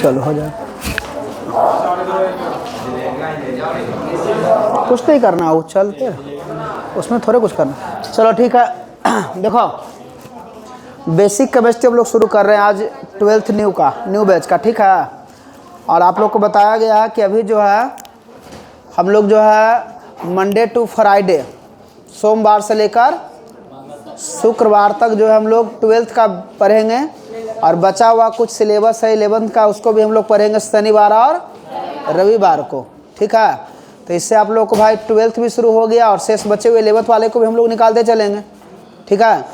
चलो हो जाए, कुछ नहीं करना, वो चलते उसमें थोड़े कुछ करना। चलो ठीक है। देखो बेसिक केमिस्ट्री हम लोग शुरू कर रहे हैं आज 12th न्यू बैच का, ठीक है। और आप लोग को बताया गया है कि अभी जो है हम लोग जो है मंडे टू फ्राइडे, सोमवार से लेकर शुक्रवार तक जो है हम लोग 12th का पढ़ेंगे, और बचा हुआ कुछ सिलेबस है 11th का, उसको भी हम लोग पढ़ेंगे शनिवार और रविवार को, ठीक है। तो इससे आप लोग को भाई 12th भी शुरू हो गया, और शेष बचे हुए 11th वाले को भी हम लोग निकालते चलेंगे, ठीक है।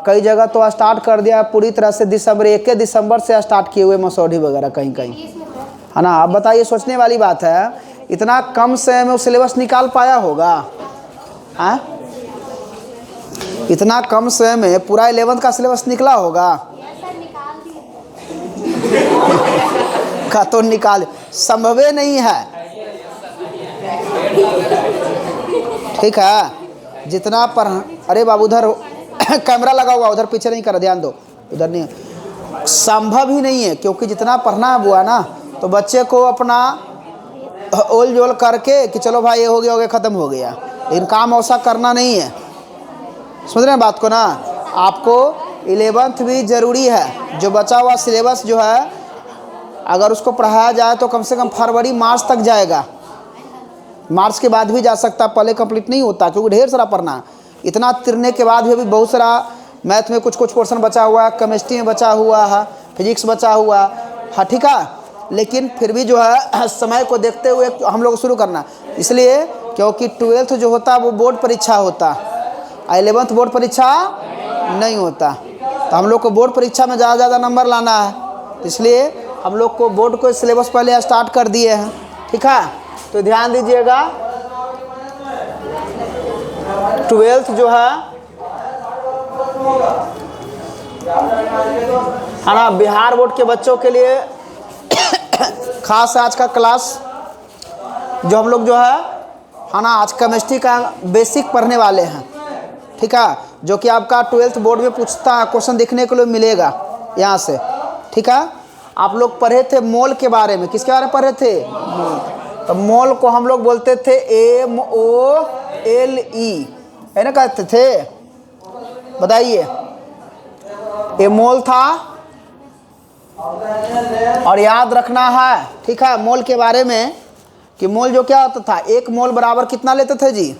कई जगह तो स्टार्ट कर दिया पूरी तरह से, 1 दिसंबर से स्टार्ट किए हुए मसौढ़ी वगैरह कहीं कहीं, है ना। अब बताइए, सोचने वाली बात है, इतना कम समय में वो सिलेबस निकाल पाया होगा? हाँ, इतना कम समय में पूरा 11th का सिलेबस निकला होगा? का तो निकाल, संभव नहीं है, ठीक है। जितना पर, अरे बाबू उधर कैमरा लगा हुआ, उधर पीछे नहीं कर, ध्यान दो, उधर नहीं, संभव ही नहीं है। क्योंकि जितना पढ़ना है बुआ ना, तो बच्चे को अपना ओल जोल करके कि चलो भाई ये हो गया ख़त्म हो गया, लेकिन काम ऐसा करना नहीं है, समझ रहे हैं बात को ना। आपको 11th भी ज़रूरी है, जो बचा हुआ सिलेबस जो है अगर उसको पढ़ाया जाए तो कम से कम फरवरी मार्च तक जाएगा, मार्च के बाद भी जा सकता, पहले कंप्लीट नहीं होता, क्योंकि ढेर सारा पढ़ना है। इतना तिरने के बाद भी अभी बहुत सारा मैथ में कुछ पोर्शन बचा हुआ है, केमिस्ट्री में बचा हुआ है, फिजिक्स बचा हुआ है, ठीक है। लेकिन फिर भी जो है समय को देखते हुए हम लोग शुरू करना, इसलिए क्योंकि 12th जो होता है वो बोर्ड परीक्षा होता, 11th बोर्ड परीक्षा नहीं होता। तो हम लोग को बोर्ड परीक्षा में ज़्यादा नंबर लाना है, इसलिए हम लोग को बोर्ड को सिलेबस पहले स्टार्ट कर दिए हैं, ठीक है। तो ध्यान दीजिएगा, 12th जो है ना, बिहार बोर्ड के बच्चों के लिए खास आज का क्लास जो हम लोग जो है ना, आज केमिस्ट्री का बेसिक पढ़ने वाले हैं, ठीक है। जो कि आपका 12th बोर्ड में पूछता है, क्वेश्चन देखने के लिए मिलेगा यहाँ से, ठीक है। आप लोग पढ़े थे मोल के बारे में, किसके बारे में पढ़े थे? तो मोल को हम लोग बोलते थे MOLE, है ना, कहते थे, बताइए। ये मोल था, और याद रखना है, ठीक है, मोल के बारे में कि मोल जो क्या होता था, 1 मोल बराबर कितना लेते थे जी,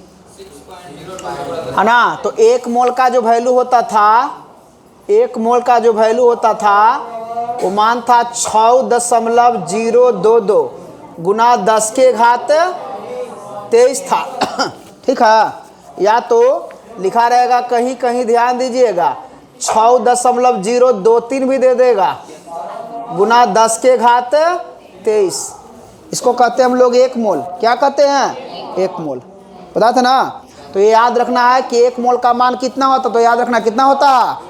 है ना। तो 1 मोल का जो वैल्यू होता था, 1 मोल का जो वैल्यू होता था वो मान था 6.022 गुना 10 के घात 23 था, ठीक है। या तो लिखा रहेगा कहीं कहीं, ध्यान दीजिएगा, 6.023 भी दे देगा गुना 10 के घात 23। इसको कहते हैं हम लोग 1 मोल। क्या कहते हैं? 1 मोल, पता था ना। तो ये याद रखना है कि 1 मोल का मान कितना होता, तो याद रखना कितना होता,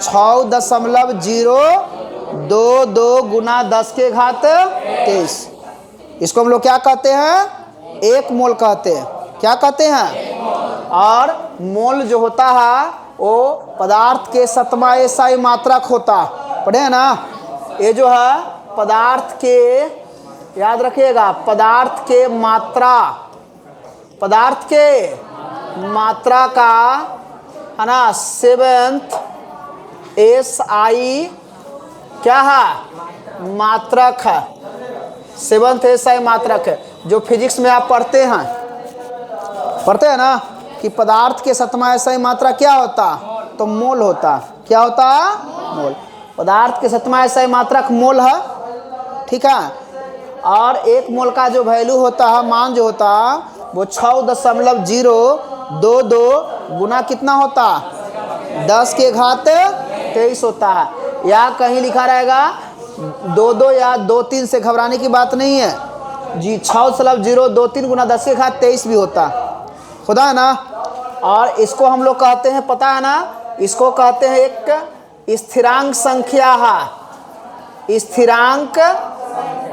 6.022 गुना 10 के घात 23। इसको हम लोग क्या कहते हैं? 1 मोल कहते हैं। क्या कहते हैं? और मोल जो होता है वो पदार्थ के सतमा एसआई मात्रक होता, पढ़े हैं ना। ये जो है पदार्थ के, याद रखिएगा, पदार्थ के मात्रा का, है ना, 7th एसआई क्या है? मात्रक है, 7th एसआई मात्रक है। जो फिजिक्स में आप पढ़ते हैं ना कि पदार्थ के सतमा एसआई मात्रा क्या होता, तो मोल होता। क्या होता? मोल। पदार्थ के सतमा एसआई मात्रक मोल है, ठीक है। और 1 मोल का जो वैल्यू होता है, मान जो होता वो 6.022 गुना कितना होता, 10 के घात 23 होता है। या कहीं लिखा रहेगा 2 या 2-3 से घबराने की बात नहीं है जी, 6.023 गुना 10 के घात 23 भी होता, खुदा है ना। और इसको हम लोग कहते हैं, पता है ना, इसको कहते हैं एक स्थिरांक संख्या है। स्थिरांक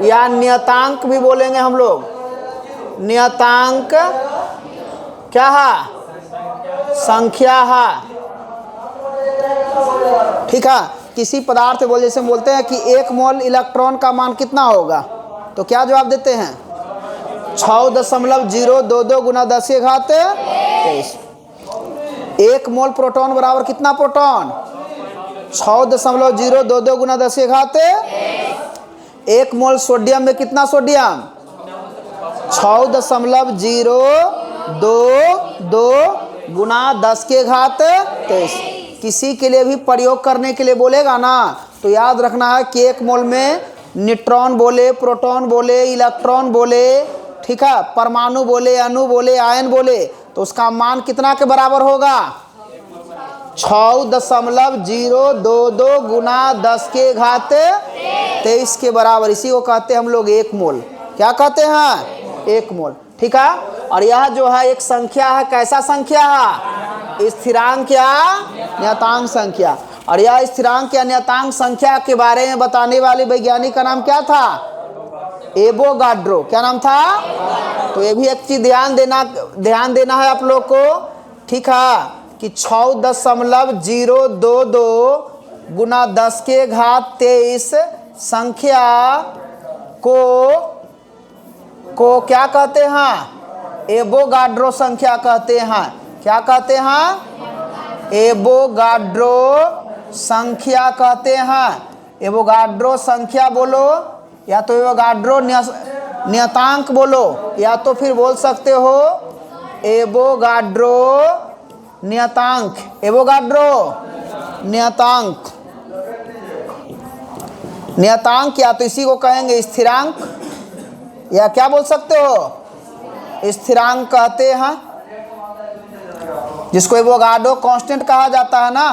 या नियतांक भी बोलेंगे हम लोग। नियतांक क्या है? संख्या है। ठीक है, किसी पदार्थ बोल जैसे हम बोलते हैं कि 1 मोल इलेक्ट्रॉन का मान कितना होगा, तो क्या जवाब देते हैं 6.022 गुना 10 के घात 23। 1 मोल प्रोटॉन बराबर कितना प्रोटॉन 6.022 गुना 10 के घात। 1 मोल सोडियम में कितना सोडियम 6.022 गुना 10 के घात 23। किसी के लिए भी प्रयोग करने के लिए बोलेगा ना तो याद रखना है कि 1 मोल में न्यूट्रॉन बोले, प्रोटॉन बोले, इलेक्ट्रॉन बोले, ठीक है, परमाणु बोले, अणु बोले, आयन बोले, तो उसका मान कितना के बराबर होगा 6.022 गुना 10 के घात 23 के बराबर। इसी को कहते हैं हम लोग 1 मोल। क्या कहते हैं 1 मोल। ठीक है, और यह जो है एक संख्या है, कैसा संख्या है स्थिरांक या नियतांक संख्या। और यह स्थिरांक या नियतांक संख्या के बारे में बताने वाले वैज्ञानिक का नाम क्या था एवोगाड्रो। क्या नाम था। तो ये भी एक चीज ध्यान देना है आप लोग को। ठीक है कि 6.022 गुना 10 के घात 23 संख्या को क्या कहते हैं एवोगाड्रो संख्या कहते हैं। क्या कहते हैं एवोगाड्रो संख्या कहते हैं। एवोगाड्रो संख्या बोलो या तो एवोगाड्रो नियतांक बोलो या तो फिर बोल सकते हो एवोगाड्रो नियतांक। एवोगाड्रो नियतांक या तो इसी को कहेंगे स्थिरांक या क्या बोल सकते हो स्थिरांक कहते हैं, जिसको एवोगाड्रो कांस्टेंट कहा जाता है ना।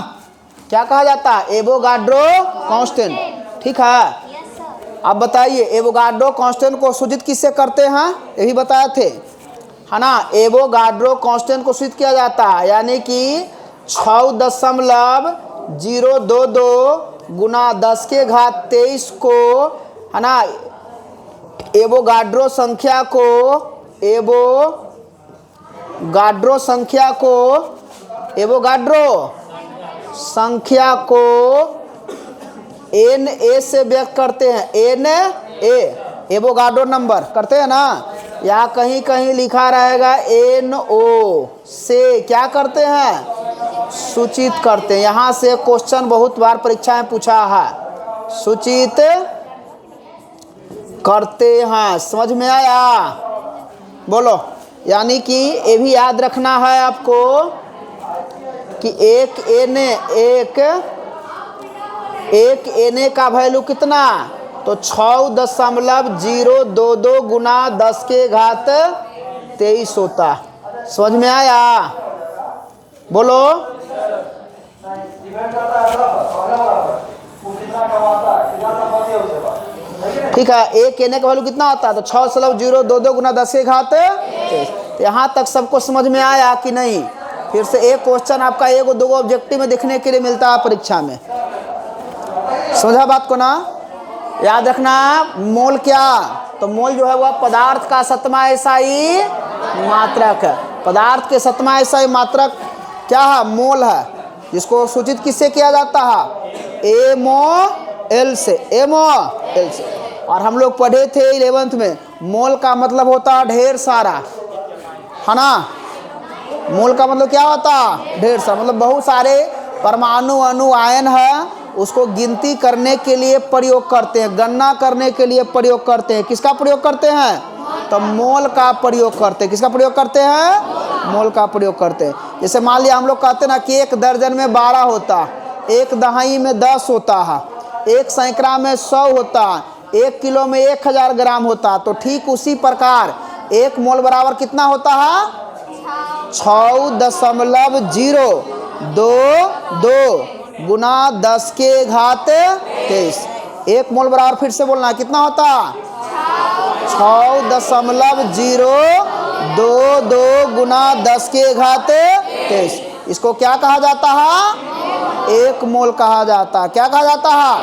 क्या कहा जाता है एवोगाड्रो कांस्टेंट। ठीक है, अब बताइए एवोगाड्रो कांस्टेंट को सूचित किससे करते हैं ये भी बताए थे है ना। एवोगाड्रो कांस्टेंट को सूचित किया जाता है यानी कि 6.022 गुना 10 के घात 23 को है ना एवोगाड्रो संख्या को Na से व्यक्त करते हैं। Na एवोगाड्रो नंबर करते हैं ना, या कहीं कहीं लिखा रहेगा No से क्या करते हैं सूचित करते हैं। यहाँ से क्वेश्चन बहुत बार परीक्षा में पूछा है, सूचित करते हैं। समझ में आया बोलो। यानी कि ये भी याद रखना है आपको कि एक Na का वैल्यू कितना तो 6.022 गुना 10 के घात 23 होता। समझ में आया बोलो। ठीक है, एक Na का वैल्यू कितना होता है तो 6.022 गुना 10 के घात 23। तो यहाँ तक सबको समझ में आया कि नहीं। फिर से एक क्वेश्चन आपका 1-2 ऑब्जेक्टिव में देखने के लिए मिलता है परीक्षा में। समझा बात को ना। याद रखना मोल क्या तो मोल जो है वह पदार्थ का सतमा एसआई मात्रक है। पदार्थ के सतमा एसआई मात्रक क्या है मोल है, जिसको सूचित किससे किया जाता है MOL से। और हम लोग पढ़े थे 11th में मोल का मतलब होता है ढेर सारा है ना। मोल का मतलब क्या होता है ढेर सारा, मतलब बहुत सारे परमाणु अणु आयन है उसको गिनती करने के लिए प्रयोग करते हैं, गणना करने के लिए प्रयोग करते हैं। किसका प्रयोग करते हैं तो मोल का प्रयोग करते हैं। किसका प्रयोग करते हैं मोल का प्रयोग करते हैं। जैसे मान लिया हम लोग कहते हैं ना कि 1 दर्जन में 12 होता, 1 दहाई में 10 होता है, 1 सैकड़ा में 100 होता, 1 किलो में 1000 ग्राम होता। तो ठीक उसी प्रकार 1 मोल बराबर कितना होता है 6.022 गुना 10 के घात 23। 1 मोल बराबर फिर से बोलना कितना होता 6.022 गुना 10 के घात 23। इसको क्या कहा जाता है 1 मोल कहा जाता है। क्या कहा जाता है।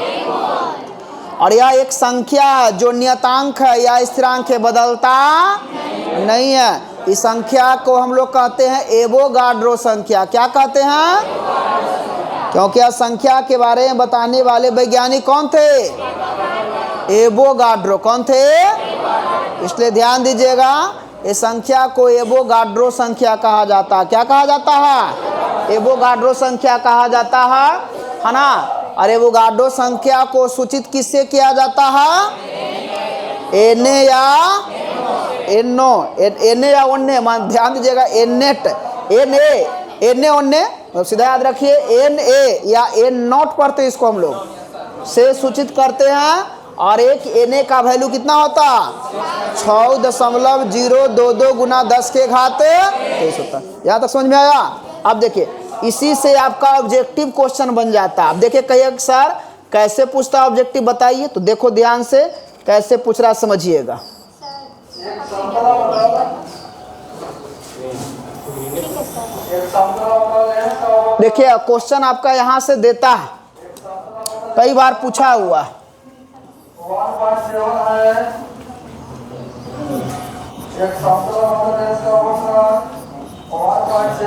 और यह एक संख्या है जो नियतांक है या स्थिरांक है, बदलता नहीं है। इस संख्या को हम लोग कहते हैं एवोगाड्रो संख्या। क्या कहते हैं? क्योंकि इस संख्या के बारे में बताने वाले वैज्ञानिक कौन थे? एवोगाड्रो। कौन थे? इसलिए ध्यान दीजिएगा, इस संख्या को एवोगाड्रो संख्या कहा जाता है। क्या कहा जाता है? एवोगाड्रो संख्या कहा जाता है ना। और एवोगाड्रो संख्या को सूचित किससे किया जाता है? एने या एनो, एने या ओने। ध्यान दीजिएगा, एनेट, एने ओने, सीधा याद रखिए, एन ए या एन नॉट पढ़ते इसको हम लोग से सूचित करते हैं। और एक एन का वैल्यू कितना होता? 6.022 गुना 10 के घात 23 होता है। यहाँ तक समझ में आया? अब देखिए, इसी से आपका ऑब्जेक्टिव क्वेश्चन बन जाता है। अब देखिए, कहिए सर कैसे पूछता है ऑब्जेक्टिव, बताइए। तो देखो ध्यान से कैसे पूछ रहा समझिएगा। देखिए क्वेश्चन आपका यहाँ से देता है, कई बार पूछा हुआ।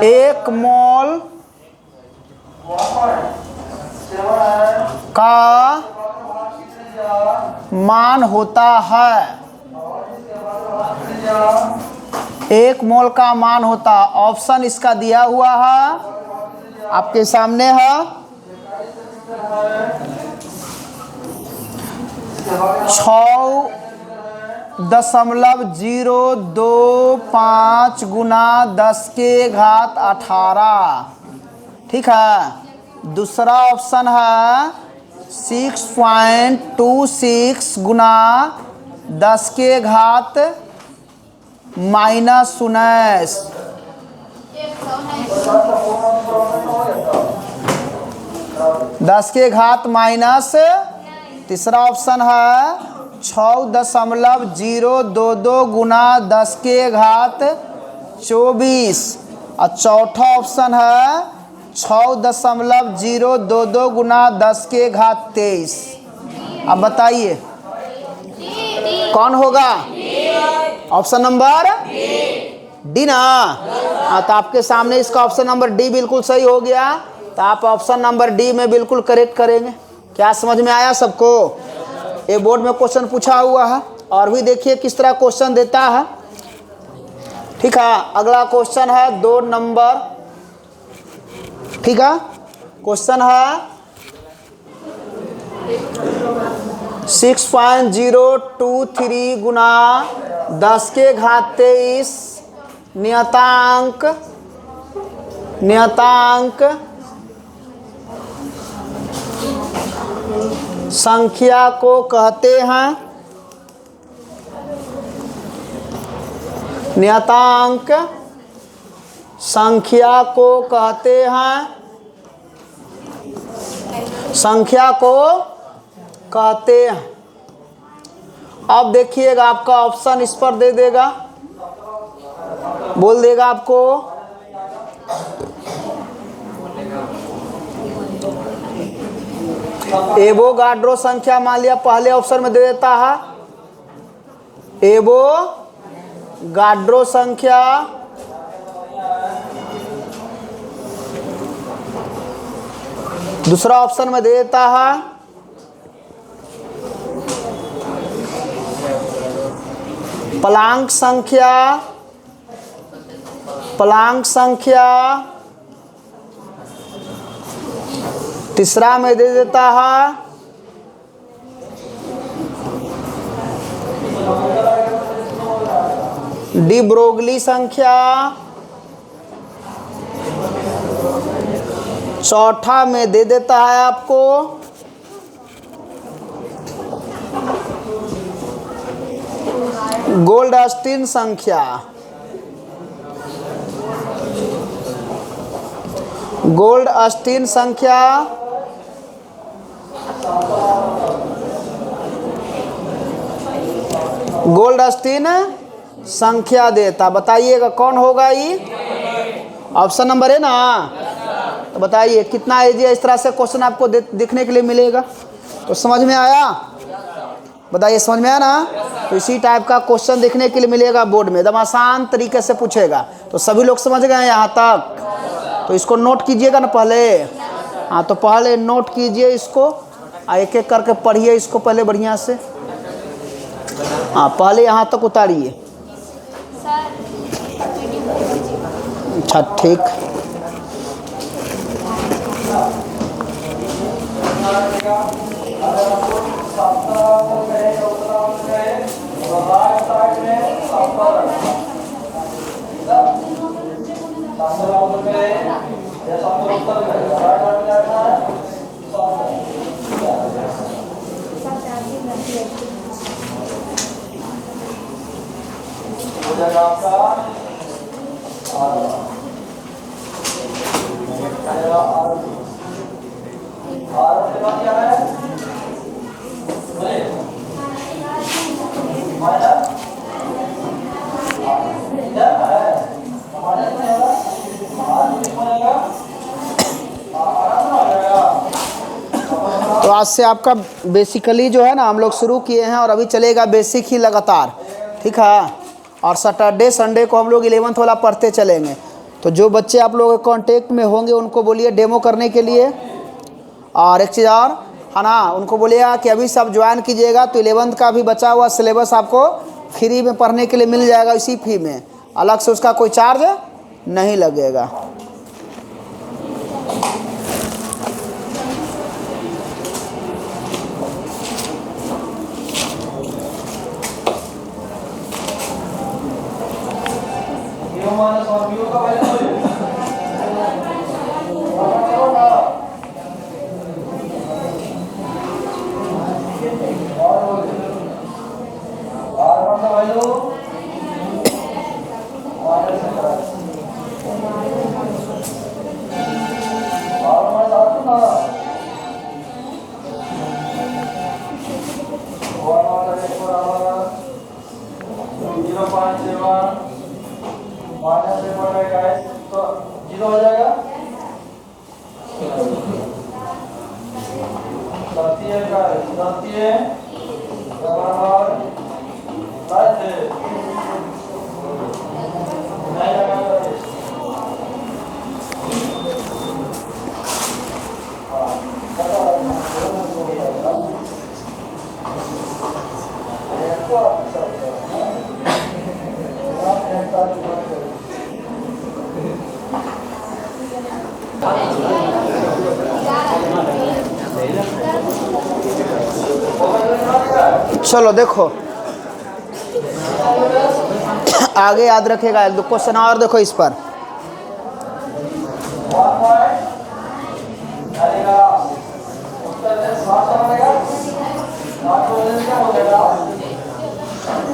एक मोल का मान होता है, एक मोल का मान होता। ऑप्शन इसका दिया हुआ है, आपके सामने है। 6.025 गुना 10 के घात 18। ठीक है। दूसरा ऑप्शन है 6.26 गुना 10 के घात -19। दस के घात माइनस। तीसरा ऑप्शन है 6.022 गुना 10 के घात 24। और चौथा ऑप्शन है 6.022 गुना 10 के घात 23। अब बताइए कौन होगा? ऑप्शन नंबर डी ना। हाँ, तो आपके सामने इसका ऑप्शन नंबर डी बिल्कुल सही हो गया। तो आप ऑप्शन नंबर डी में बिल्कुल करेक्ट करेंगे। क्या समझ में आया सबको? ये बोर्ड में क्वेश्चन पूछा हुआ है, और भी देखिए किस तरह क्वेश्चन देता है। ठीक है। अगला क्वेश्चन है 2 नंबर। ठीक है। क्वेश्चन है 6.023 गुना 10 के घात 23 नियतांक संख्या को कहते हैं। नियतांक संख्या को कहते हैं। संख्या को कहते हैं। अब देखिएगा, आपका ऑप्शन इस पर दे देगा, बोल देगा आपको। एवोगाड्रो संख्या मान लिया पहले ऑप्शन में दे देता है, एवोगाड्रो संख्या। दूसरा ऑप्शन में दे देता है प्लांक संख्या। प्लांक संख्या। तीसरा में दे देता है डी ब्रोगली संख्या। चौथा में दे देता है आपको गोल्डस्टीन संख्या। गोल्डस्टीन संख्या। गोल्डस्टीन संख्या देता। बताइएगा कौन होगा ये? ऑप्शन नंबर है ना। तो बताइए कितना एजी इस तरह से क्वेश्चन आपको दिखने के लिए मिलेगा। तो समझ में आया? बताइए, समझ में आया ना? तो इसी टाइप का क्वेश्चन देखने के लिए मिलेगा बोर्ड में, एकदम आसान तरीके से पूछेगा। तो सभी लोग समझ गए यहाँ तक? तो इसको नोट कीजिएगा ना पहले। हाँ, तो पहले नोट कीजिए इसको, एक एक करके पढ़िए इसको पहले बढ़िया से। हाँ, पहले यहाँ तक उतारिए। अच्छा, ठीक। तो आज से आपका बेसिकली जो है ना हम लोग शुरू किए हैं, और अभी चलेगा बेसिक ही लगातार, ठीक है। और सैटरडे संडे को हम लोग 11th वाला पढ़ते चलेंगे। तो जो बच्चे आप लोगों के कांटेक्ट में होंगे उनको बोलिए डेमो करने के लिए। और एक चीज़ और है ना, उनको बोलिएगा कि अभी सब ज्वाइन कीजिएगा, तो 11th का भी बचा हुआ सिलेबस आपको फ्री में पढ़ने के लिए मिल जाएगा, इसी फी में, अलग से उसका कोई चार्ज नहीं लगेगा। चलो देखो, आगे याद रखेगा, एक दो क्वेश्चन और देखो इस पर।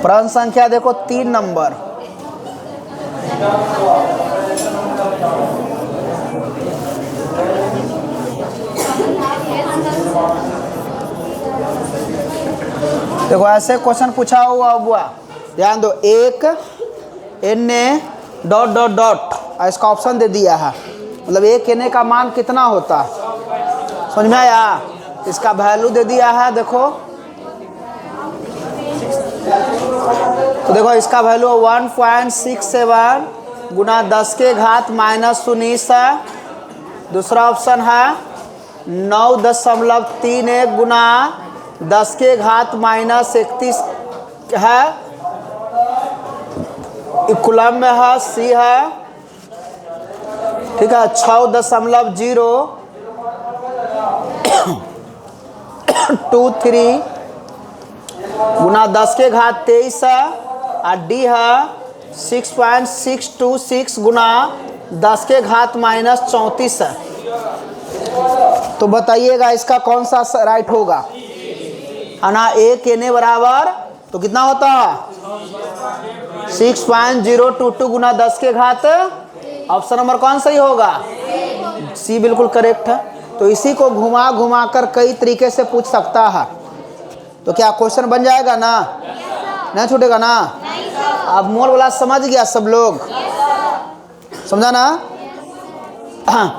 प्रश्न संख्या देखो 3 नंबर। देखो ऐसे क्वेश्चन पूछा हुआ, ध्यान दो। एक n डॉट डॉट डॉट, इसका ऑप्शन दे दिया है, मतलब एक n का मान कितना होता है, समझ में आया? इसका वैल्यू दे दिया है, देखो। तो देखो इसका वैल्यू 1.67 गुना 10 के घात -19 है। दूसरा ऑप्शन है 9.31 गुना 10 के घात -31 है, इक्वलम में है, सी है, ठीक है। 6.023 गुना 10 के घात 23 है, और डी है 6.626 गुना 10 के घात -34 है। तो बताइएगा इसका कौन सा राइट होगा, है ना? एक n बराबर तो कितना होता है 6.022 गुना 10 के घात, ऑप्शन नंबर कौन सही होगा? सी बिल्कुल करेक्ट है। तो इसी को घुमा घुमा कर कई तरीके से पूछ सकता है। तो क्या क्वेश्चन बन जाएगा ना? नहीं छूटेगा ना? अब मोल वाला समझ गया सब लोग? समझा ना?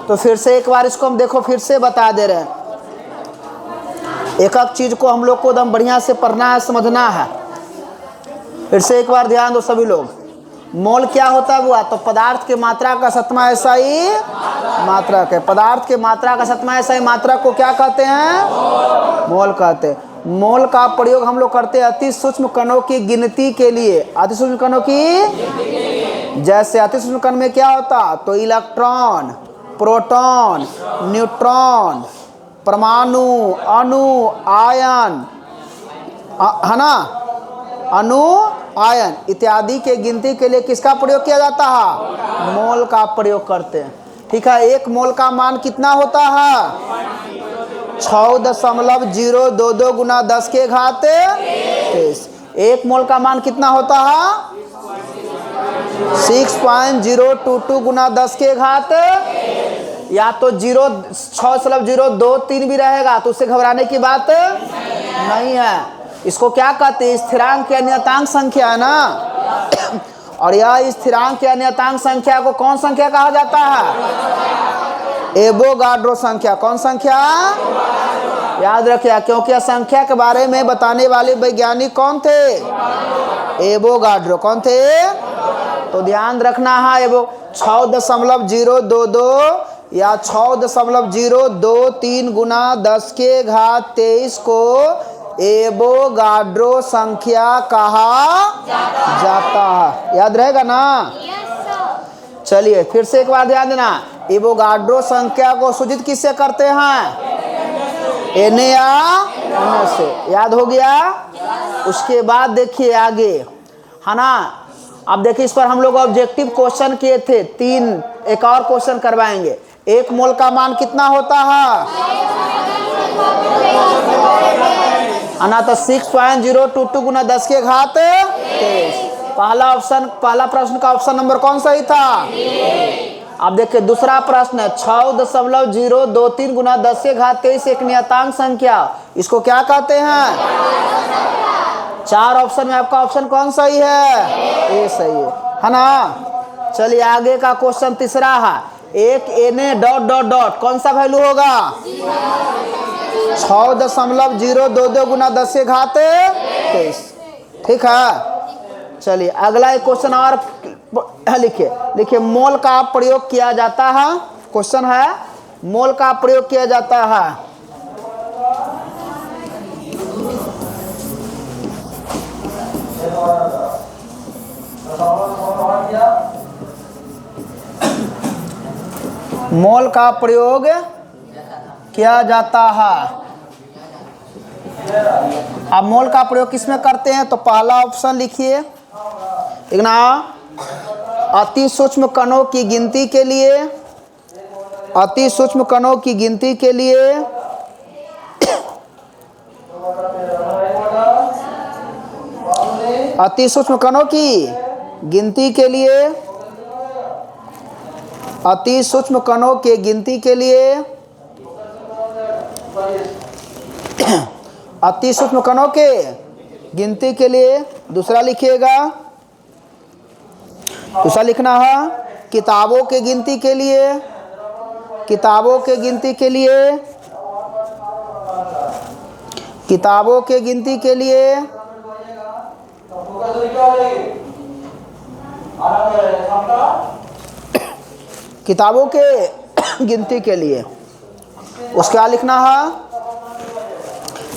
तो फिर से एक बार इसको हम देखो फिर से बता दे रहे हैं। एक एक चीज को हम लोग को एकदम बढ़िया से पढ़ना है, समझना है। फिर से एक बार ध्यान दो सभी लोग। मोल क्या होता है बुआ? तो पदार्थ के मात्रा का सतमा ऐसा ही मात्रक है। पदार्थ के मात्रा का सतमा ऐसा ही मात्रक को क्या कहते हैं? मोल कहते हैं। मोल का प्रयोग हम लोग करते हैं अति सूक्ष्म कणों की गिनती के लिए। अति सूक्ष्म कणों की, जैसे अति सूक्ष्म कण में क्या होता? तो इलेक्ट्रॉन, प्रोटॉन, न्यूट्रॉन, परमाणु, अणु, आयन, है ना, अणु, आयन इत्यादि के गिनती के लिए किसका प्रयोग किया जाता है? मोल का प्रयोग करते हैं। ठीक है। एक मोल का मान कितना होता है? 6.022 गुना 10 के घात 23। एक मोल का मान कितना होता है? 6.022 गुना 10 के घात, या तो 6.023 भी रहेगा तो उससे घबराने की बात नहीं है। इसको क्या कहते हैं? स्थिरांक या नियतांक संख्या है ना। और यह स्थिरांक या नियतांक संख्या को कौन संख्या कहा जाता है? एवोगाड्रो संख्या। कौन संख्या? याद रखिए, क्योंकि संख्या के बारे में बताने वाले वैज्ञानिक कौन थे? एवोगाड्रो। कौन थे? तो ध्यान रखना है, एवो 6.022 या 6.023 गुना 10 के घात 23 को एवोगाड्रो संख्या कहा जाता है। याद रहेगा ना? चलिए फिर से एक बार ध्यान देना। एवोगाड्रो संख्या को सूचित किससे करते हैं? Na या Na से। याद हो गया? उसके बाद देखिए आगे, है ना। अब देखिए इस पर हम लोग ऑब्जेक्टिव क्वेश्चन किए थे 3, एक और क्वेश्चन करवाएंगे। एक मोल का मान कितना होता है? ना तो 6.022 गुना 10 के घात 23। पहला प्रश्न का ऑप्शन नंबर कौन सही था? अब देखिए दूसरा प्रश्न है 6.023 गुना 10 के घात 23 एक नियतांक संख्या। इसको क्या कहते हैं? 4 ऑप्शन में आपका ऑप्शन कौन सही है? ए सही है ना। चलिए आगे का क्वेश्चन तीसरा है। एक Na डॉट डॉट डॉट कौन सा वैल्यू होगा? 6.022 गुना 10 के घात 23। ठीक है। चलिए अगला एक क्वेश्चन और लिखिए। मोल का प्रयोग किया जाता है। क्वेश्चन है मोल का प्रयोग किया जाता है। मोल का प्रयोग किया जाता है। अब मोल का प्रयोग किसमें करते हैं? तो पहला ऑप्शन लिखिए, एक ना, अति सूक्ष्म कणों की गिनती के लिए। अति सूक्ष्म कणों की गिनती के लिए अति सूक्ष्म कणों की गिनती के लिए, अति सूक्ष्म कणों के गिनती के लिए, अति सूक्ष्म कणों के गिनती के लिए। दूसरा लिखिएगा, दूसरा लिखना है किताबों के गिनती के लिए। किताबों के गिनती के लिए, किताबों के गिनती के लिए। किताबों के गिनती के लिए। उसके बाद लिखना है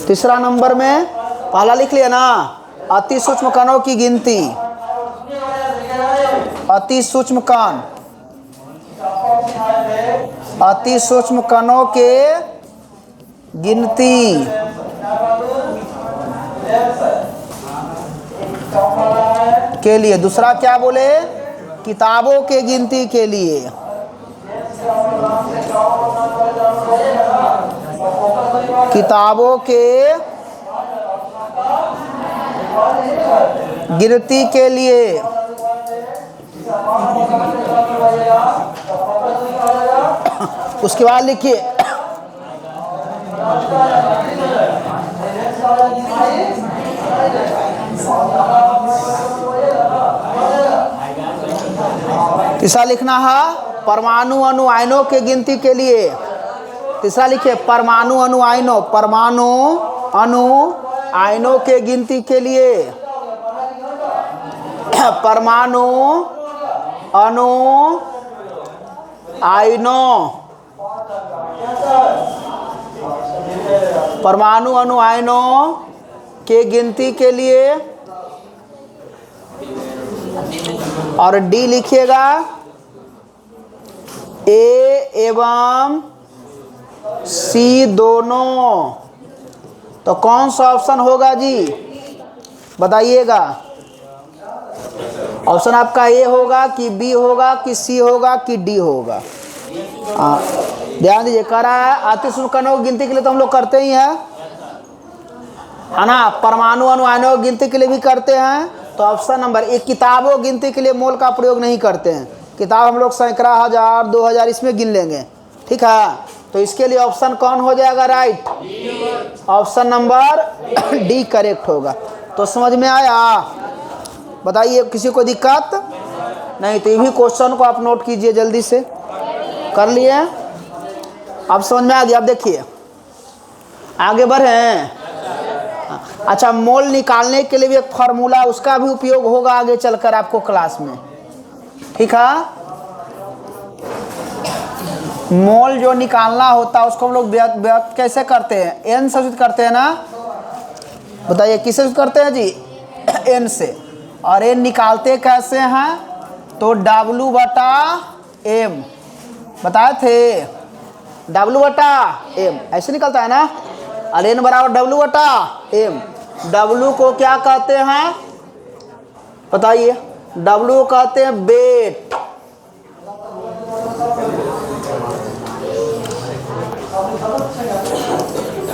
तीसरा नंबर में, पहला लिख लिया ना, अति सूक्ष्म कणों की गिनती। अति सूक्ष्म कण, अति सूक्ष्म कणों के गिनती। के लिए। दूसरा क्या बोले? किताबों के गिनती के लिए। किताबों के गिनती के लिए। उसके बाद लिखिए तीसरा लिखना है परमाणु अणु आयनों के गिनती के लिए। तीसरा लिखिए परमाणु अणु आयनों, परमाणु अणु आयनों के गिनती के लिए परमाणु अणु आयनों परमाणु अणु आयनों के गिनती के लिए, और डी लिखिएगा ए एवं सी दोनों। तो कौन सा ऑप्शन होगा जी, बताइएगा। ऑप्शन आपका ए होगा कि बी होगा कि सी होगा कि डी होगा। ध्यान दीजिए, कह रहा है अतिसूक्ष्म कणों की गिनती के लिए तो हम लोग करते ही हैं, है ना। परमाणु अणु आयनों की गिनती के लिए भी करते हैं। तो ऑप्शन नंबर एक, किताबों गिनती के लिए मोल का प्रयोग नहीं करते हैं। किताब हम लोग सैकड़ा, 1000, 2000 इसमें गिन लेंगे, ठीक है। तो इसके लिए ऑप्शन कौन हो जाएगा right, option number D correct होगा। तो समझ में आया, बताइए किसी को दिक्कत नहीं। तो ये भी क्वेश्चन को आप नोट कीजिए, जल्दी से कर लिए, अब समझ में आ गया। अब देखिए आगे बढ़े। अच्छा, मोल निकालने के लिए भी एक फार्मूला, उसका भी उपयोग होगा आगे चलकर आपको क्लास में, ठीक है। मोल जो निकालना होता है उसको हम लोग व्यक्त कैसे करते हैं, एन से करते हैं ना। बताइए किससे करते हैं जी, एन से। और एन निकालते कैसे हैं, तो डब्लू बटा एम, बताए थे, डब्लू बटा एम ऐसे निकलता है ना। और एन बराबर डब्लू बटा एम। डब्लू को क्या कहते हैं बताइए, डब्लू कहते हैं वेट,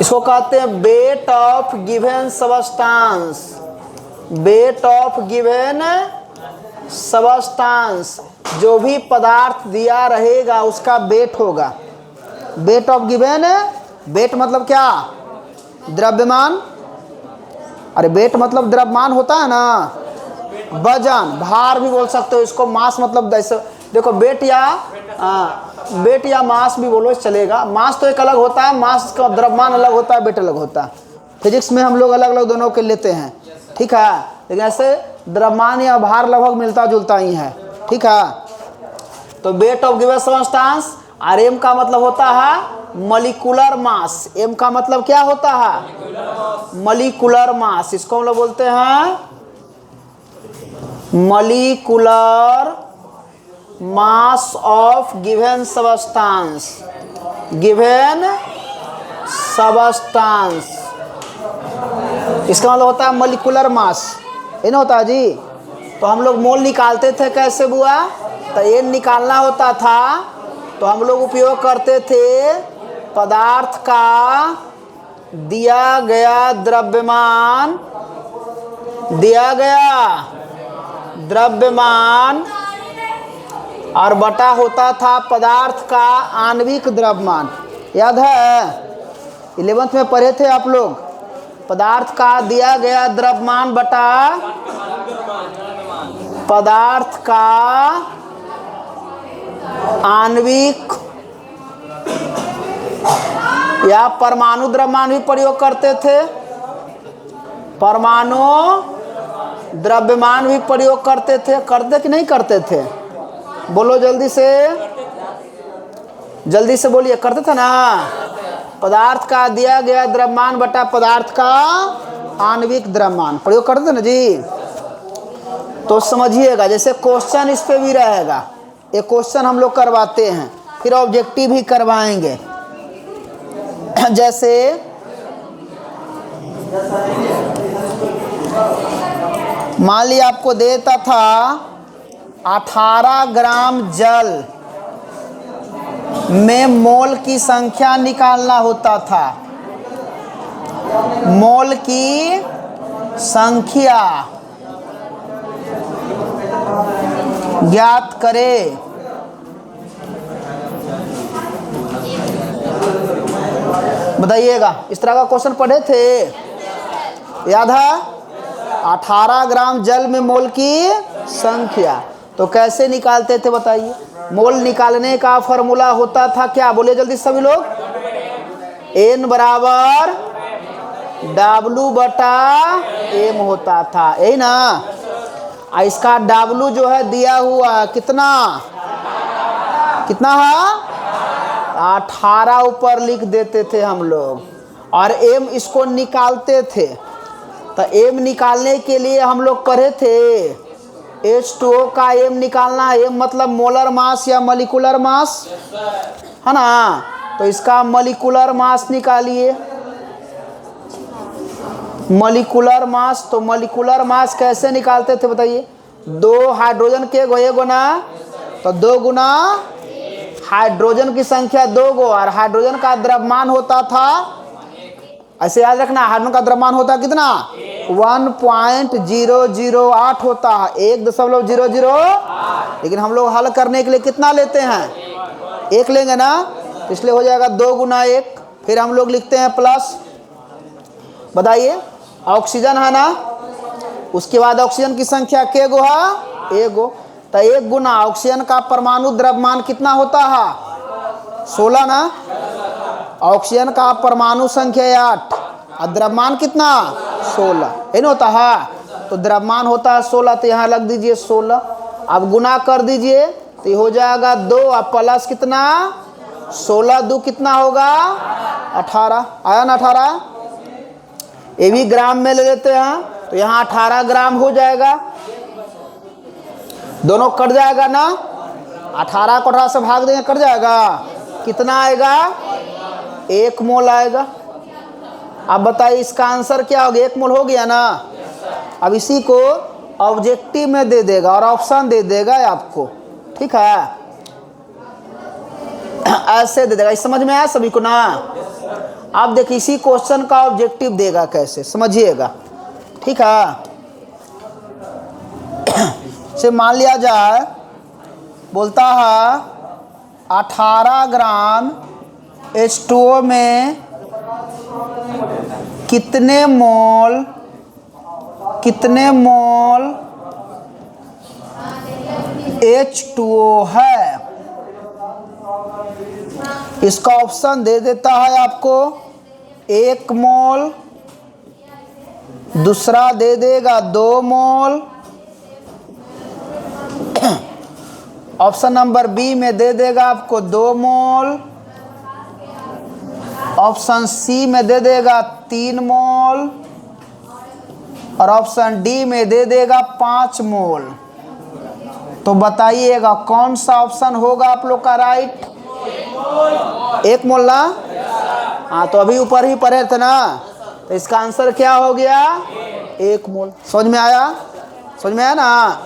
इसको कहते हैं weight of given substance, weight of given substance. जो भी पदार्थ दिया रहेगा उसका वेट होगा, वेट ऑफ गिवन। वेट मतलब क्या, द्रव्यमान। अरे वेट मतलब द्रव्यमान होता है ना, वजन, भार भी बोल सकते हो इसको। मास मतलब ऐसे देखो, वेट या मास भी बोलो चलेगा। मास तो एक अलग होता है, मास का द्रव्यमान अलग होता है, वेट अलग होता है। फिजिक्स में हम लोग अलग अलग दोनों के लेते हैं, ठीक है। लेकिन ऐसे द्रव्यमान या भार लगभग मिलता जुलता ही है, ठीक है। तो वेट ऑफ गिवन सबस्टांस। और एम का मतलब होता है मॉलिक्यूलर मास। एम का मतलब क्या होता है, मॉलिक्यूलर मास। इसको हम लोग बोलते हैं molecular mass of given substance, given substance. इसका मतलब होता है मॉलिक्यूलर मास, ये ना होता है जी। तो हम लोग मोल निकालते थे कैसे बुआ, तो ये निकालना होता था तो हम लोग उपयोग करते थे पदार्थ का दिया गया द्रव्यमान, दिया गया द्रव्यमान, और बटा होता था पदार्थ का आणविक द्रव्यमान। याद है 11th में पढ़े थे आप लोग, पदार्थ का दिया गया द्रव्यमान बटा पदार्थ का आणविक या परमाणु द्रव्यमान भी प्रयोग करते थे, परमाणु द्रव्यमान भी प्रयोग करते थे। करते कि नहीं करते थे, बोलो जल्दी से, जल्दी से बोलिए, करते थे ना। पदार्थ का दिया गया द्रव्यमान बटा पदार्थ का आणविक द्रव्यमान प्रयोग करते थे ना जी। तो समझिएगा, जैसे क्वेश्चन इस पे भी रहेगा, एक क्वेश्चन हम लोग करवाते हैं, फिर ऑब्जेक्टिव भी करवाएंगे। जैसे मान लिया आपको देता था 18 ग्राम जल में मोल की संख्या निकालना होता था, मोल की संख्या ज्ञात करें। बताइएगा, इस तरह का क्वेश्चन पढ़े थे, याद है। 18 ग्राम जल में मोल की संख्या, तो कैसे निकालते थे बताइए। मोल निकालने का फॉर्मूला होता था क्या, बोलिए जल्दी सभी लोग, n बराबर W बटा M होता था, यही ना। इसका W जो है दिया हुआ कितना कितना है 18 ऊपर लिख देते थे हम लोग, और M इसको निकालते थे। तो M निकालने के लिए हम लोग पढ़े थे H2O का M निकालना है। M मतलब मोलर मास या मॉलिक्यूलर मास है ना। तो इसका मॉलिक्यूलर मास निकालिए, मॉलिक्यूलर मास। तो मॉलिक्यूलर मास कैसे निकालते थे बताइए? 2 हाइड्रोजन के गो ना, तो 2 गुना हाइड्रोजन की संख्या 2 गो, और हाइड्रोजन का द्रव्यमान होता था, ऐसे याद रखना, हाइड्रोजन का द्रव्यमान होता कितना 1.008 होता है, 1.008। लेकिन हम लोग हल करने के लिए कितना लेते हैं? 1 लेंगे ना, इसलिए हो जाएगा 2 गुना 1। फिर हम लोग लिखते हैं प्लस, बताइए ऑक्सीजन है ना, उसके बाद ऑक्सीजन की संख्या के गो है 1 गो, तो 1 गुना ऑक्सीजन का परमाणु द्रव्यमान कितना होता है 16 ना। ऑक्सीजन का परमाणु संख्या 8 और द्रव्यमान कितना 16, यही ना होता है। तो द्रव्यमान होता है 16, तो यहाँ लग दीजिए 16। अब गुना कर दीजिए तो ये हो जाएगा 2 और प्लस कितना 16 2 कितना होगा 18, आया ना 18। ये भी ग्राम में ले लेते हैं, तो यहाँ 18 ग्राम हो जाएगा, दोनों कट जाएगा ना, 18 को 18 से भाग देंगे कट जाएगा, कितना आएगा 1 मोल आएगा। अब बताइए इसका आंसर क्या हो गया? 1 मोल हो गया ना। अब इसी को ऑब्जेक्टिव में दे देगा और ऑप्शन दे देगा आपको, ठीक है, ऐसे दे देगा। इस समझ में आया सभी को ना? अब देखिए इसी क्वेश्चन का ऑब्जेक्टिव देगा कैसे, समझिएगा, ठीक है। से मान लिया जाए, बोलता है 18 ग्राम H2O में कितने मोल H2O है। इसका ऑप्शन दे देता है आपको 1 मोल, दूसरा दे देगा 2 मोल, ऑप्शन नंबर बी में दे देगा आपको 2 मोल, ऑप्शन सी में दे देगा 3 मोल, और ऑप्शन डी में दे देगा 5 मोल। तो बताइएगा कौन सा ऑप्शन होगा आप लोग का राइट? 1 मोल ना। हाँ, तो अभी ऊपर ही पढ़े थे ना, तो इसका आंसर क्या हो गया 1 मोल। समझ में आया? समझ में आया ना?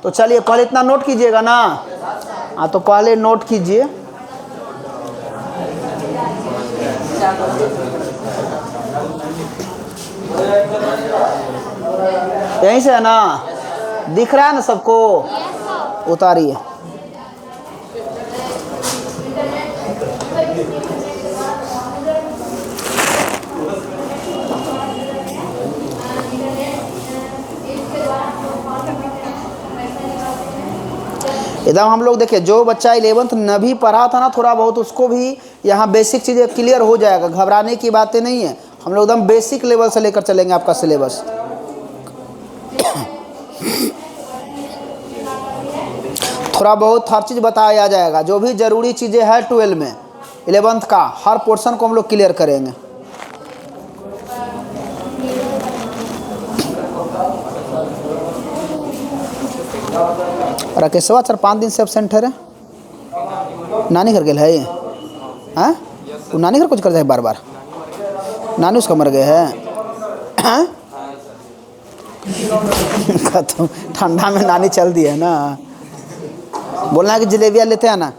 तो चलिए पहले इतना नोट कीजिएगा ना। हाँ, तो पहले नोट कीजिए, यहीं से है ना, दिख रहा है ना सबको? उतारिए। एकदम हम लोग देखिए, जो बच्चा 11th न भी पढ़ा था ना थोड़ा बहुत, उसको भी यहाँ बेसिक चीज़ें क्लियर हो जाएगा, घबराने की बातें नहीं है। हम लोग एकदम बेसिक लेवल से लेकर चलेंगे आपका सिलेबस। थोड़ा बहुत हर चीज़ बताया जाएगा, जो भी ज़रूरी चीज़ें हैं 12 में 11th का हर पोर्शन को हम लोग क्लियर करेंगे। राकेशवा 4-5 दिन से एबसेंट है रे, नानी घर गए है। हाँ, वो नानी घर कुछ कर जाए बार बार, नानी उसका मर गए है। तो ठंडा में नानी चल दी है ना। बोलना है कि जलेबियाँ लेते हैं ना।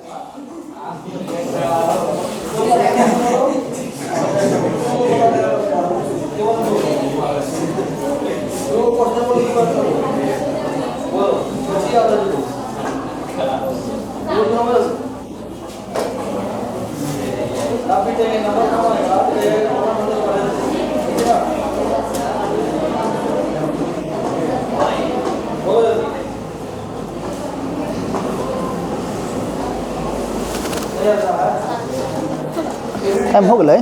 टाइम हो गए।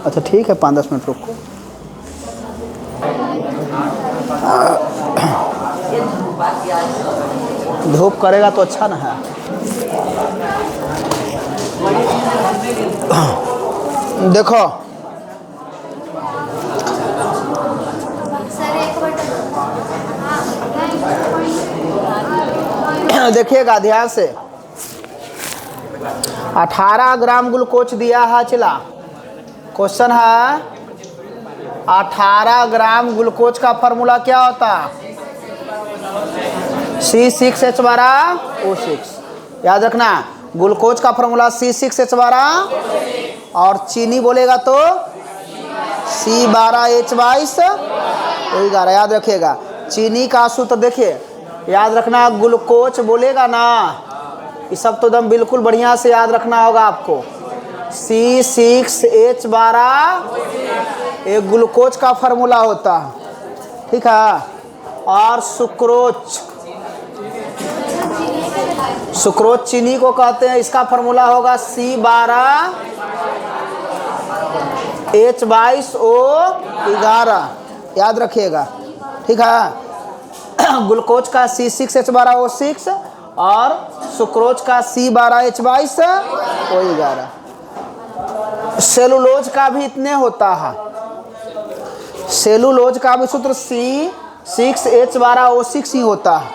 अच्छा ठीक है, 5-10 मिनट रुको। धूप करेगा तो अच्छा ना है। देखो देखिएगा ध्यान से, 18 ग्राम ग्लूकोज दिया है। चला क्वेश्चन है 18 ग्राम ग्लूकोज का फॉर्मूला क्या होता है? C6H12O6। याद रखना, ग्लूकोज का फॉर्मूला C6H12 और चीनी बोलेगा तो C12H22O11। याद रखिएगा, चीनी का सूत्र देखिए, याद रखना, ग्लूकोज बोलेगा ना, ये सब तो एकदम बिल्कुल बढ़िया से याद रखना होगा आपको। C6H12 एक ग्लूकोज का फार्मूला होता है, ठीक है। और सुक्रोज चीनी को कहते हैं, इसका फार्मूला होगा C12H22O11। याद रखिएगा, ठीक है। ग्लूकोज का C6H12O6 और सुक्रोज का C12H22O11। सेलुलोज का भी इतने होता है। सेलुलोज का भी सूत्र C6H12O6 ही होता है।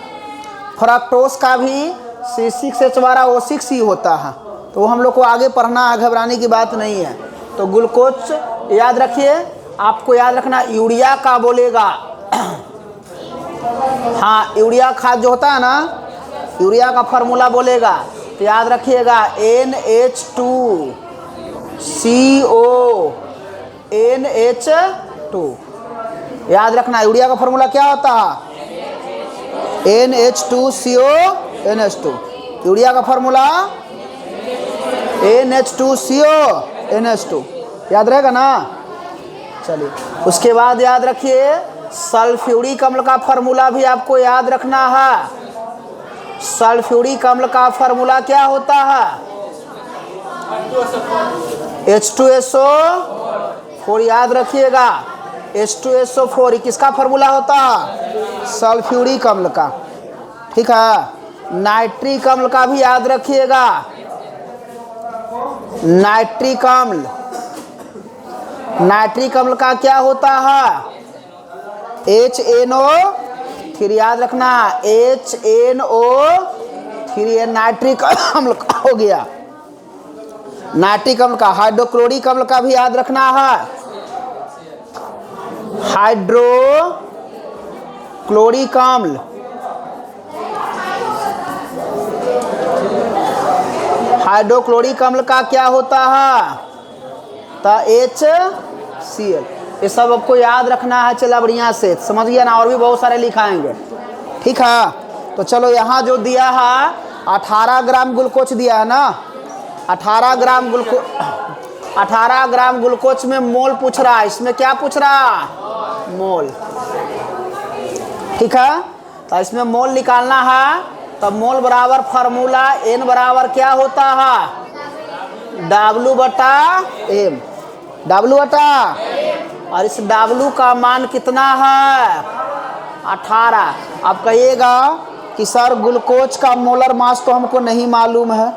फ्रक्टोज का भी C6H12O6 ही होता है। तो वो हम लोग को आगे पढ़ना है, घबराने की बात नहीं है। तो ग्लूकोज याद रखिए, आपको याद रखना, यूरिया का बोलेगा। हाँ, यूरिया खाद जो होता है ना, यूरिया का फार्मूला बोलेगा तो याद रखिएगा NH2CO। याद रखना, यूरिया का फार्मूला क्या होता है? NH2CO यूरिया का फार्मूला NH2CO याद रहेगा ना। चलिए, उसके बाद याद रखिए, सल्फ्यूरिक अम्ल का फार्मूला भी आपको याद रखना है। सल्फ्यूरिक अम्ल का फार्मूला क्या होता है? H2SO4। याद रखिएगा, H2SO4 किसका फार्मूला होता है? सल्फ्यूरिक अम्ल का, ठीक है। नाइट्रिक अम्ल का भी याद रखिएगा। नाइट्रिक अम्ल का क्या होता है? HNO3। याद रखना, HNO3 नाइट्रिक अम्ल का हो गया। नाइट्रिक अम्ल का। हाइड्रोक्लोरिक अम्ल का भी याद रखना है। हाइड्रोक्लोरिक अम्ल, हाइड्रोक्लोरिक अम्ल का क्या होता है? तो HCl। ये सब आपको याद रखना है। चला बढ़िया से समझ गया ना, और भी बहुत सारे लिखाएंगे, ठीक है। तो चलो, यहाँ जो दिया है 18 ग्राम ग्लूकोज दिया है ना, 18 ग्राम ग्लूकोज में मोल पूछ रहा है। इसमें क्या पूछ रहा है? मोल, ठीक है। तो इसमें मोल निकालना है, तो मोल बराबर फार्मूला N बराबर क्या होता है? W/M। W/, और इस W का मान कितना है? 18। अब कहिएगा कि सर ग्लूकोज का मोलर मास तो हमको नहीं मालूम है,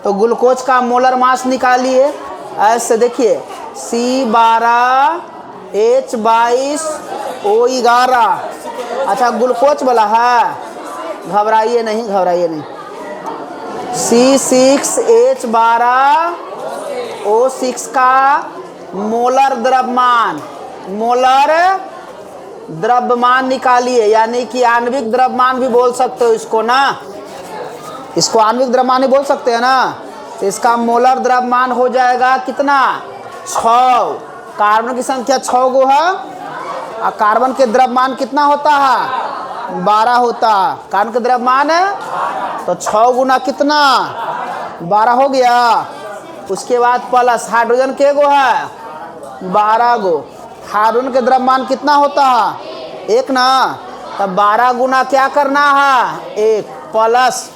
तो ग्लूकोज का मोलर मास निकालिए। ऐसे देखिए, C12H22O11। अच्छा, ग्लूकोज वाला है, घबराइए नहीं, घबराइए नहीं। C6H12O6 का मोलर द्रव्यमान निकालिए, यानी कि आणविक द्रव्यमान भी बोल सकते हो इसको ना, इसको आणविक द्रव्यमान ही बोल सकते हैं ना। तो इसका मोलर द्रव्यमान हो जाएगा कितना? 6। कार्बन की संख्या 6 गो है, और कार्बन के द्रव्यमान कितना होता है? 12 होता है। कार्बन के द्रव्यमान है तो 6 गुना कितना? 12 हो गया। उसके बाद प्लस हाइड्रोजन के गो है? 12 गो। हाइड्रोजन के द्रव्यमान कितना होता है? 1 ना, तब 12 गुना क्या करना है? 1 प्लस।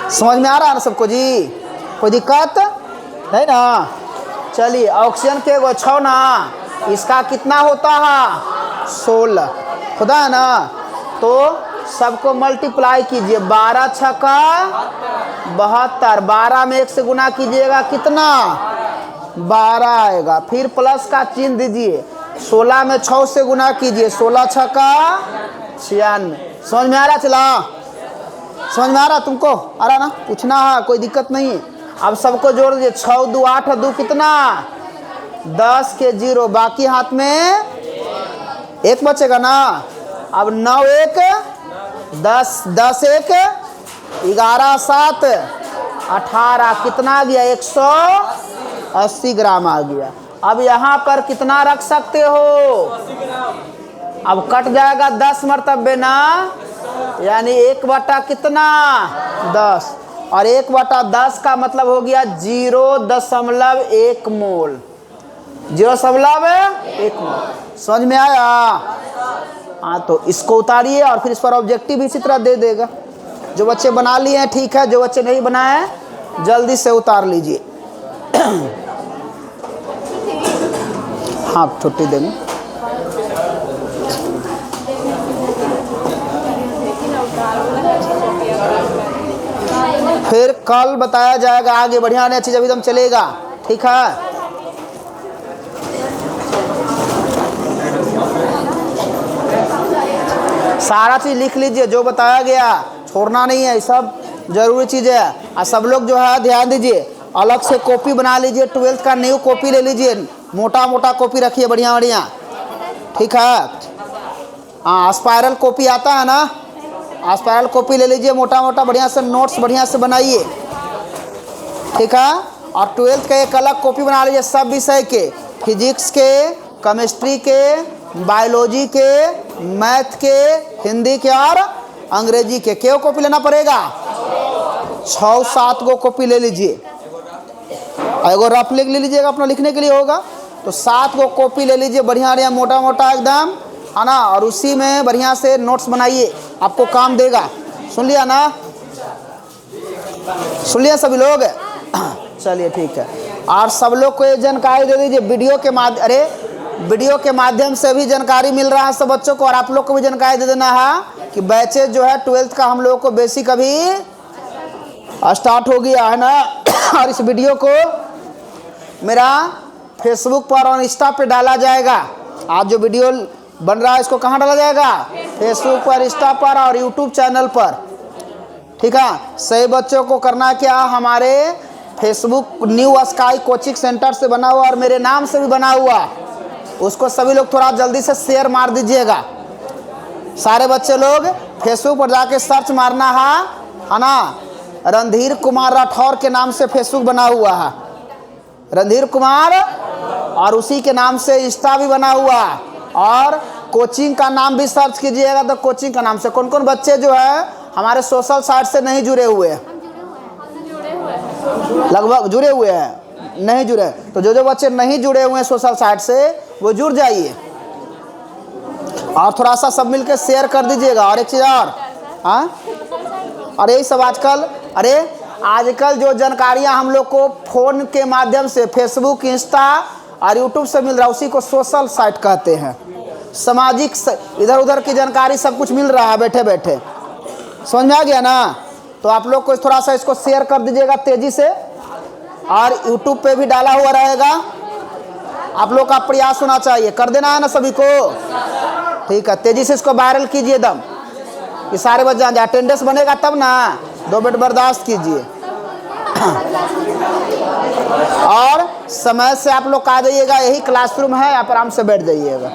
समझ में आ रहा है ना सबको जी? कोई दिक्कत नहीं ना? चलिए ऑक्सीजन के गो 6 ना, इसका कितना होता है 16, खुदा है ना। तो सबको मल्टीप्लाई कीजिए, 12 छक्का 72, 12 में 1 से गुना कीजिएगा कितना 12 आएगा, फिर प्लस का चिन्ह दीजिए, 16 में 6 से गुना कीजिए, 16 छक्का 96। समझ में आ रहा, चला समझ में आ रहा तुमको, आ रहा ना, पूछना है कोई दिक्कत नहीं है। अब सबको जोड़ दीजिए, 6 2 8 2 कितना 10 के 0, बाकी हाथ में 1 बचेगा ना। अब 9 1 10, 10 1 11 7 18, कितना आ गया 180 ग्राम आ गया। अब यहाँ पर कितना रख सकते हो, अब कट जाएगा 10 मरतबे ना, यानी 1 बटा कितना 10, और 1 बटा 10 का मतलब हो गया 0.1 मोल, 0.1 मोल। समझ में आया। हाँ तो इसको उतारिए और फिर इस पर ऑब्जेक्टिव इसी तरह दे देगा। जो बच्चे बना लिए हैं ठीक है, जो बच्चे नहीं बनाए जल्दी से उतार लीजिए। हाँ छुट्टी देंगे। फिर कल बताया जाएगा आगे बढ़िया नया चीज, अभी एकदम चलेगा, ठीक है। सारा चीज लिख लीजिए जो बताया गया, छोड़ना नहीं है, सब जरूरी चीज है। और सब लोग जो है ध्यान दीजिए, अलग से कॉपी बना लीजिए, 12th का न्यू कॉपी ले लीजिए, मोटा मोटा कॉपी रखिए, बढ़िया बढ़िया, ठीक है। हाँ स्पायरल कॉपी आता है ना, स्पायरल कॉपी ले लीजिए, मोटा मोटा बढ़िया से नोट्स बढ़िया से बनाइए, ठीक है। और 12th का एक अलग कॉपी बना लीजिए, सब विषय के, फिजिक्स के, केमिस्ट्री के, बायोलॉजी के, मैथ के, हिंदी के और अंग्रेजी के। क्यों कॉपी लेना पड़ेगा 6-7 गो कॉपी ले लीजिए, एगो रफ लिख ले लीजिएगा, अपना लिखने के लिए होगा तो 7 गो कॉपी ले लीजिए, बढ़िया बढ़िया मोटा मोटा एकदम, है ना। और उसी में बढ़िया से नोट्स बनाइए, आपको काम देगा। सुन लिया ना, सुन लिया सभी लोग। चलिए ठीक है। और सब लोग को ये जानकारी दे दीजिए, वीडियो के माध्यम से भी जानकारी मिल रहा है सब बच्चों को, और आप लोग को भी जानकारी दे देना है कि बैचेज जो है 12th का हम लोगों को बेसिक अभी स्टार्ट हो गया है ना। और इस वीडियो को मेरा फेसबुक पर और इंस्टा पे डाला जाएगा। आज जो वीडियो बन रहा है इसको कहाँ डाला जाएगा, फेसबुक पर, इंस्टा पर और यूट्यूब चैनल पर, ठीक है। सही बच्चों को करना क्या, हमारे Facebook new sky coaching centre से बना हुआ और मेरे नाम से भी बना हुआ, उसको सभी लोग थोड़ा जल्दी से शेयर मार दीजिएगा। सारे बच्चे लोग फेसबुक पर जाके सर्च मारना है ना, रणधीर कुमार राठौर के नाम से फेसबुक बना हुआ है, रणधीर कुमार, और उसी के नाम से इंस्टा भी बना हुआ। और कोचिंग का नाम भी सर्च कीजिएगा तो कोचिंग का नाम से कौन कौन बच्चे जो है हमारे सोशल साइट से नहीं जुड़े हुए हैं, लगभग जुड़े हुए हैं, नहीं जुड़े, तो जो बच्चे नहीं जुड़े हुए हैं सोशल साइट से वो जुड़ जाइए, और थोड़ा सा सब मिलकर शेयर कर दीजिएगा। और एक चीज़ और, हाँ, और यही सब आजकल जो जानकारियाँ हम लोग को फ़ोन के माध्यम से फेसबुक, इंस्टा और यूट्यूब से मिल रहा है, उसी को सोशल साइट कहते हैं। सामाजिक इधर उधर की जानकारी सब कुछ मिल रहा है बैठे बैठे, समझ में आ गया ना। तो आप लोग को थोड़ा सा इसको शेयर कर दीजिएगा तेज़ी से, और यूट्यूब पे भी डाला हुआ रहेगा, आप लोग का प्रयास होना चाहिए, कर देना है ना सभी को, ठीक है। तेज़ी से इसको वायरल कीजिए दम, ये सारे बच्चे जान जाए, अटेंडेंस बनेगा तब ना, 2 मिनट बर्दाश्त कीजिए। और समय से आप लोग आ जाइएगा, यही क्लासरूम है, आप आराम से बैठ जाइएगा।